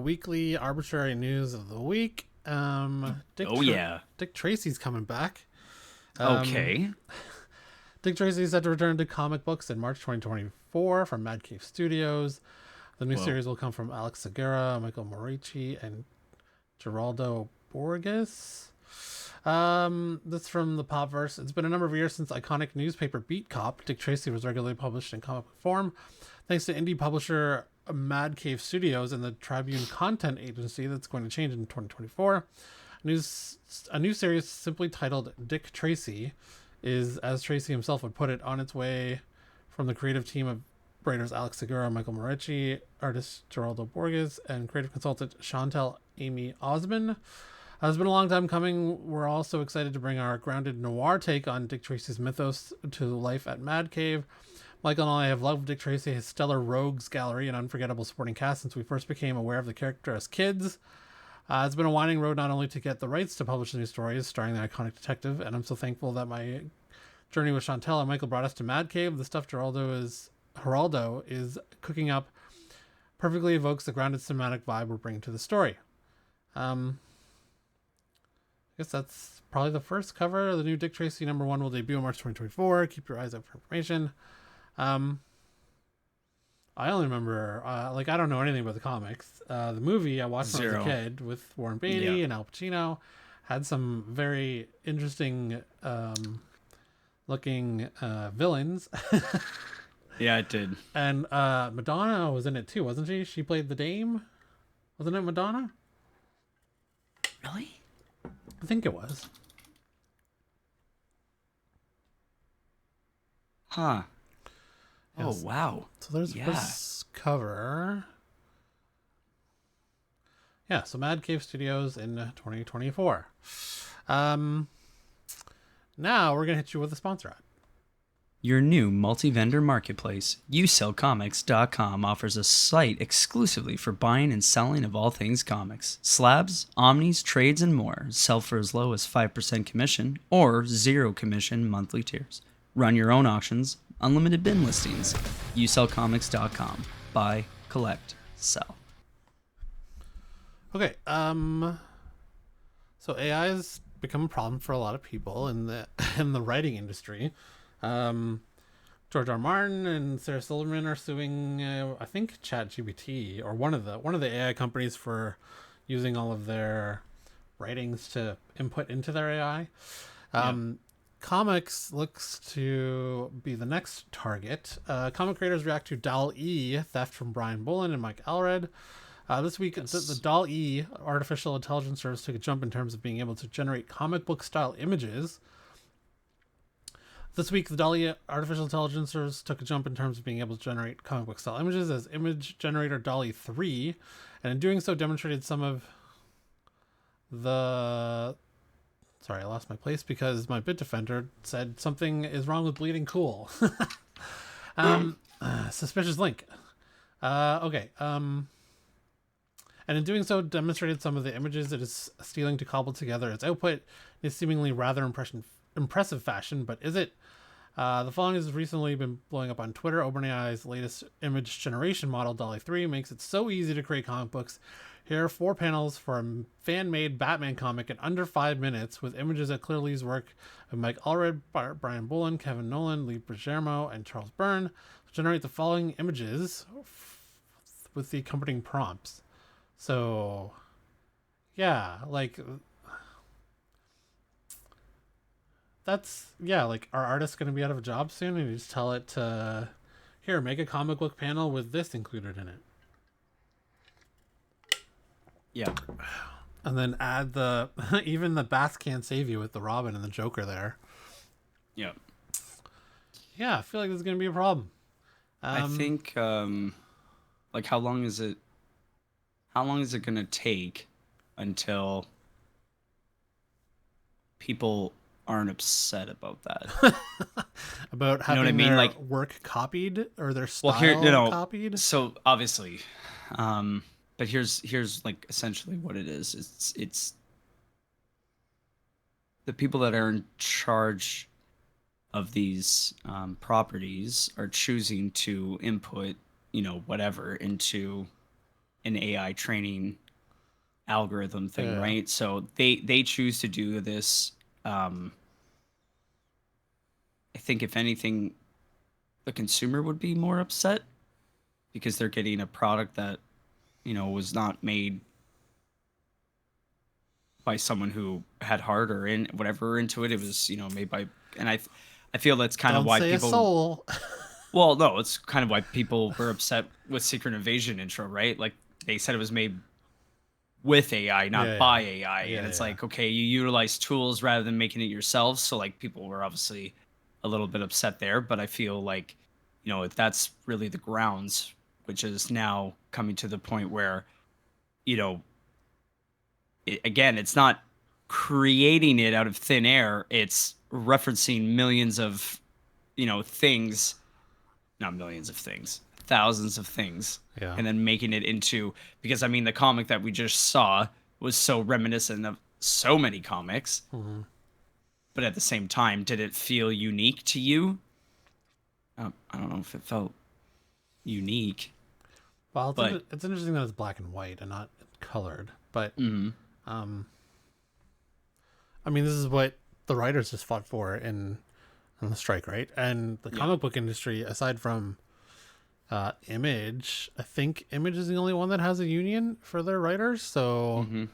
weekly arbitrary news of the week. Dick Tracy's coming back. Okay. Dick Tracy is set to return to comic books in March 2024 from Mad Cave Studios. The new series will come from Alex Segura, Michael Morici, and Geraldo Borges. This from the PWYS. It's been a number of years since iconic newspaper Beat Cop, Dick Tracy, was regularly published in comic book form. Thanks to indie publisher Mad Cave Studios and the Tribune Content Agency, that's going to change in 2024. A new series simply titled Dick Tracy is, as Tracy himself would put it, on its way from the creative team of writers Alex Segura, Michael Morici, artist Geraldo Borges, and creative consultant Chantel Amy Osman. It's been a long time coming. We're also excited to bring our grounded noir take on Dick Tracy's mythos to life at Mad Cave. Michael and I have loved Dick Tracy, his stellar rogues gallery, and unforgettable supporting cast since we first became aware of the character as kids. It's been a winding road not only to get the rights to publish the new stories starring the iconic detective, and I'm so thankful that my journey with Chantel and Michael brought us to Mad Cave. The stuff Geraldo is cooking up perfectly evokes the grounded cinematic vibe we're bringing to the story. I guess that's probably the first cover. The new Dick Tracy #1 will debut in March 2024. Keep your eyes out for information. I only remember, I don't know anything about the comics. The movie I watched when I was a kid with Warren Beatty and Al Pacino had some very interesting looking villains. Yeah, it did. And Madonna was in it too, wasn't she? She played the Dame. Wasn't it Madonna? Really? I think it was. Huh. Yes. Oh, wow. So there's this cover. Yeah, so Mad Cave Studios in 2024. Now we're going to hit you with a sponsor ad. Your new multi-vendor marketplace, YouSellComics.com, offers a site exclusively for buying and selling of all things comics. Slabs, omnis, trades, and more. Sell for as low as 5% commission or 0 commission monthly tiers. Run your own auctions, unlimited bin listings. YouSellComics.com. Buy, collect, sell. Okay, so AI has become a problem for a lot of people in the writing industry. George R. Martin and Sarah Silverman are suing, I think, ChatGPT or one of the AI companies for using all of their writings to input into their AI. Comics looks to be the next target. Comic creators react to DALL-E theft from Brian Bolland and Mike Allred. This week, the DALL-E artificial intelligence service took a jump in terms of being able to generate comic book style images. This week, the DALL-E artificial intelligence service took a jump in terms of being able to generate comic book style images as image generator DALL-E 3, and in doing so demonstrated some of the... Sorry, I lost my place because my Bitdefender said something is wrong with Bleeding Cool. Suspicious link. Okay. And in doing so, demonstrated some of the images it is stealing to cobble together its output in a seemingly rather impressive fashion, but is it? The following has recently been blowing up on Twitter. OpenAI's latest image generation model, DALL-E 3, makes it so easy to create comic books. Here are 4 panels for a fan-made Batman comic in under 5 minutes with images that clearly use work of Mike Allred, Brian Bolland, Kevin Nolan, Lee Bergermo, and Charles Byrne to generate the following images with the accompanying prompts. So, yeah, are artists going to be out of a job soon? And you just tell it to, here, make a comic book panel with this included in it. Yeah. And then add even the Bats Can't Save You with the Robin and the Joker there. Yeah. Yeah, I feel like this is going to be a problem. I think, how long is it going to take until people aren't upset about that? About having their work copied or their style copied? So obviously, but here's essentially what it is. It's the people that are in charge of these properties are choosing to input, whatever into an AI training algorithm thing, Yeah. right? So they choose to do this. I think if anything, the consumer would be more upset because they're getting a product that was not made by someone who had heart or in whatever into it. It was made by, and I feel that's kind of Don't why say a people. soul. Well, no, it's kind of why people were upset with Secret Invasion intro, right? Like they said it was made with AI, not Yeah, by AI. yeah, And it's yeah. like, okay, you utilize tools rather than making it yourself. So like people were obviously a little bit upset there, but I feel like, if that's really the grounds, which is now coming to the point where, you know, again, it's not creating it out of thin air. It's referencing millions of, things, not millions of things, thousands of things, Yeah. and then making it into, because I mean, the comic that we just saw was so reminiscent of so many comics, Hmm. but at the same time, did it feel unique to you? I don't know if it felt unique, Well, but it's interesting that it's black and white and not colored. But mm, um, I mean, this is what the writers just fought for in the strike, right? And the yeah, comic book industry, aside from Image, I think Image is the only one that has a union for their writers. So mm-hmm,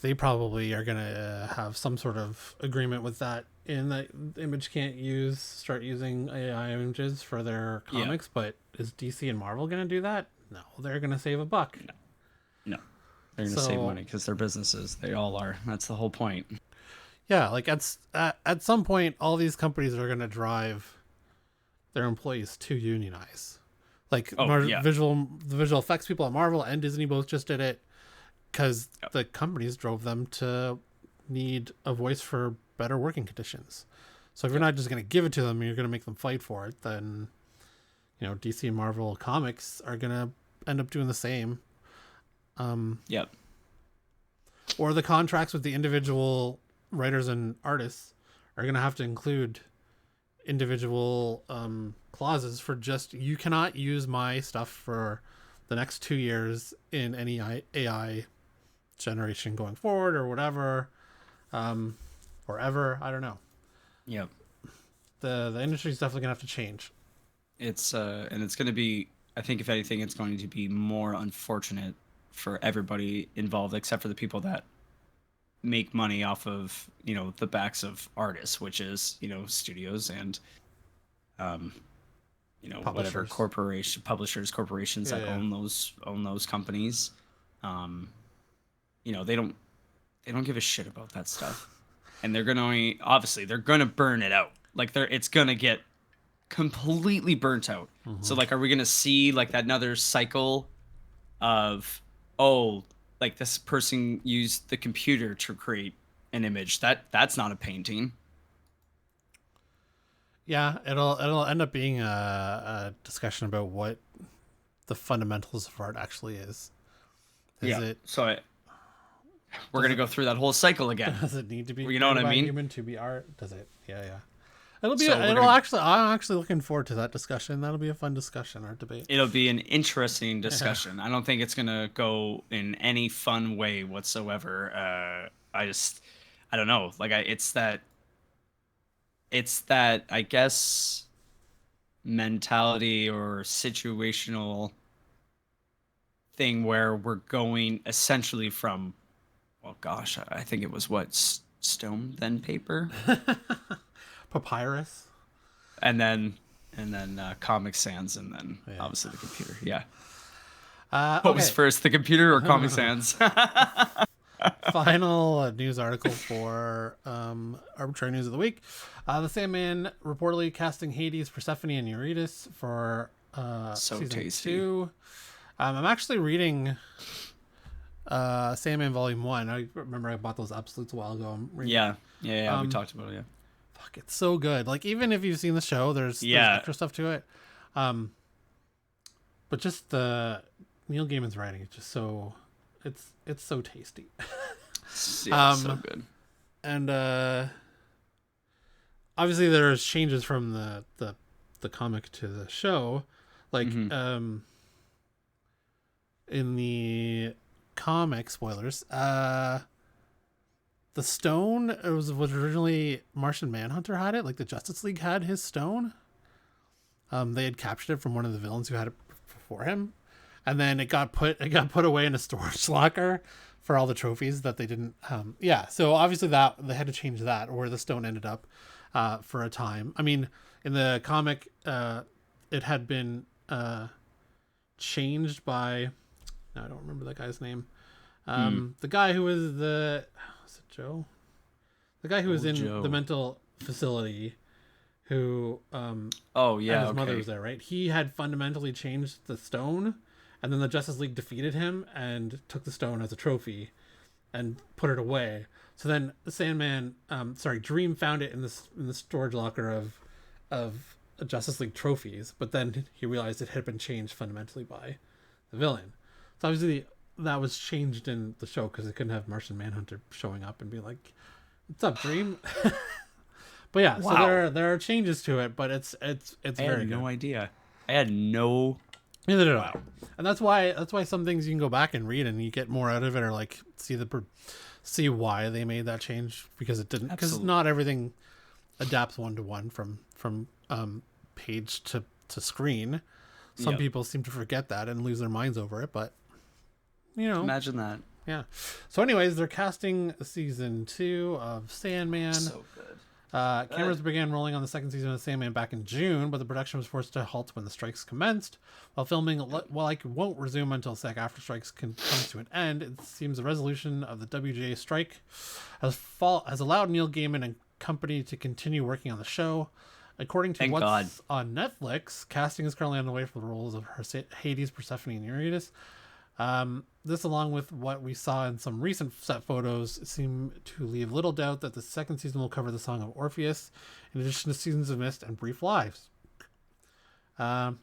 they probably are going to have some sort of agreement with that, in that Image can't start using AI images for their yeah, comics. But is DC and Marvel going to do that? No, they're going to save a buck. no, no, they're gonna save So money because they're businesses. They all are. That's the whole point. yeah, like at some point, all these companies are going to drive their employees to unionize. Like Oh yeah, the visual effects people at Marvel and Disney both just did it, because yep, the companies drove them to need a voice for better working conditions. So if you're yep, not just going to give it to them, you're going to make them fight for it, then DC and Marvel comics are going to end up doing the same. yep, Or the contracts with the individual writers and artists are going to have to include individual clauses for just, you cannot use my stuff for the next 2 years in any AI generation going forward, or whatever, or ever. I don't know. yep. The industry's definitely gonna have to change. It's and it's going to be, I think if anything it's going to be more unfortunate for everybody involved except for the people that make money off of, the backs of artists, which is, studios and um whatever Publishers. corporation publishers corporations Yeah, that yeah. own those companies. um they don't give a shit about that stuff, and they're going to, obviously they're going to burn it out. Like it's going to get completely burnt out. So Mm-hmm. like, are we gonna see like that another cycle of, oh, like this person used the computer to create an image that's not a painting? Yeah, it'll end up being a discussion about what the fundamentals of art actually is. Is Yeah. it So we're does gonna it go through that whole cycle again. does it need to be You know what created I by a mean? human to be art? Does it? Yeah, yeah. So It'll actually, I'm actually looking forward to that discussion. That'll be a fun discussion or debate. it'll be an interesting Yeah. discussion. I don't think it's gonna go in any fun way whatsoever. I don't know. Like it's that I guess mentality or situational thing where we're going essentially from, well, gosh, I think it was what, stone, then paper, Papyrus. and then Comic Sans, and then Yeah. obviously the computer. Yeah. What was Okay. first, the computer or Comic Sans? Final news article for Arbitrary News of the Week. The Sandman reportedly casting Hades, Persephone, and Eurydice for So season tasty. 2. I'm actually reading Sandman Volume 1. I remember I bought those Absolutes a while ago. I'm reading. Yeah. We Um, talked about it. Yeah. Fuck, it's so good. Like, even if you've seen the show, there's Yeah. extra stuff to it. Um, but just the Neil Gaiman's writing is just so, it's so tasty. Yeah. So good. And obviously there's changes from the comic to the show. Like Mhm. in the comic spoilers, the stone was originally Martian Manhunter had it, like the Justice League had his stone. They had captured it from one of the villains who had it before him, and then it got put away in a storage locker for all the trophies that they didn't. So obviously that they had to change that, or the stone ended up for a time. I mean, in the comic, it had been changed by. No, I don't remember that guy's name. The guy who was was it Joe? The guy who was in Joe. the mental facility, who and his mother was there, right? He had fundamentally changed the stone, and then the Justice League defeated him and took the stone as a trophy, and put it away. So then Sandman, Dream found it in the storage locker of Justice League trophies, but then he realized it had been changed fundamentally by the villain. So obviously that was changed in the show because it couldn't have Martian Manhunter showing up and be like, "What's up, Dream?" But yeah, wow. So there are changes to it, but it's very good. I had no idea. I had no. Neither did I. And that's why some things you can go back and read and you get more out of it, or like see why they made that change, because it didn't. Because not everything adapts 1-to-1 from page to screen. Some people seem to forget that and lose their minds over it, but imagine that. Yeah. So anyways, they're casting season 2 of Sandman. So good. Cameras began rolling on the second season of Sandman back in June, but the production was forced to halt when the strikes commenced. While filming won't resume until SAG after strikes comes to an end, it seems the resolution of the WGA strike has allowed Neil Gaiman and company to continue working on the show. According to what's on Netflix, casting is currently underway for the roles of Hades, Persephone, and Eurydice. This, along with what we saw in some recent set photos, seem to leave little doubt that the second season will cover the Song of Orpheus, in addition to Seasons of Mist and Brief Lives. In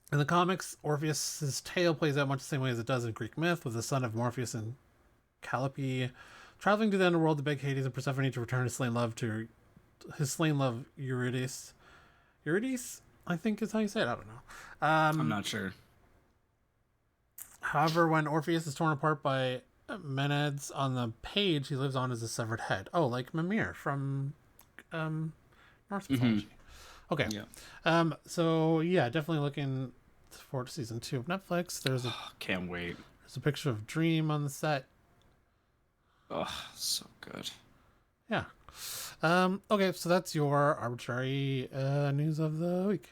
the comics, Orpheus's tale plays out much the same way as it does in Greek myth, with the son of Morpheus and Calliope traveling to the underworld to beg Hades and Persephone to return his slain love Eurydice. Eurydice, I think is how you say it. I don't know. I'm not sure. However, when Orpheus is torn apart by Menads on the page, he lives on as a severed head. Oh, like Mimir from Norse mythology. Okay. Yeah. So yeah, definitely looking forward to season 2 of Netflix. Can't wait. There's a picture of Dream on the set. Oh, so good. Yeah. Okay, so that's your arbitrary news of the week.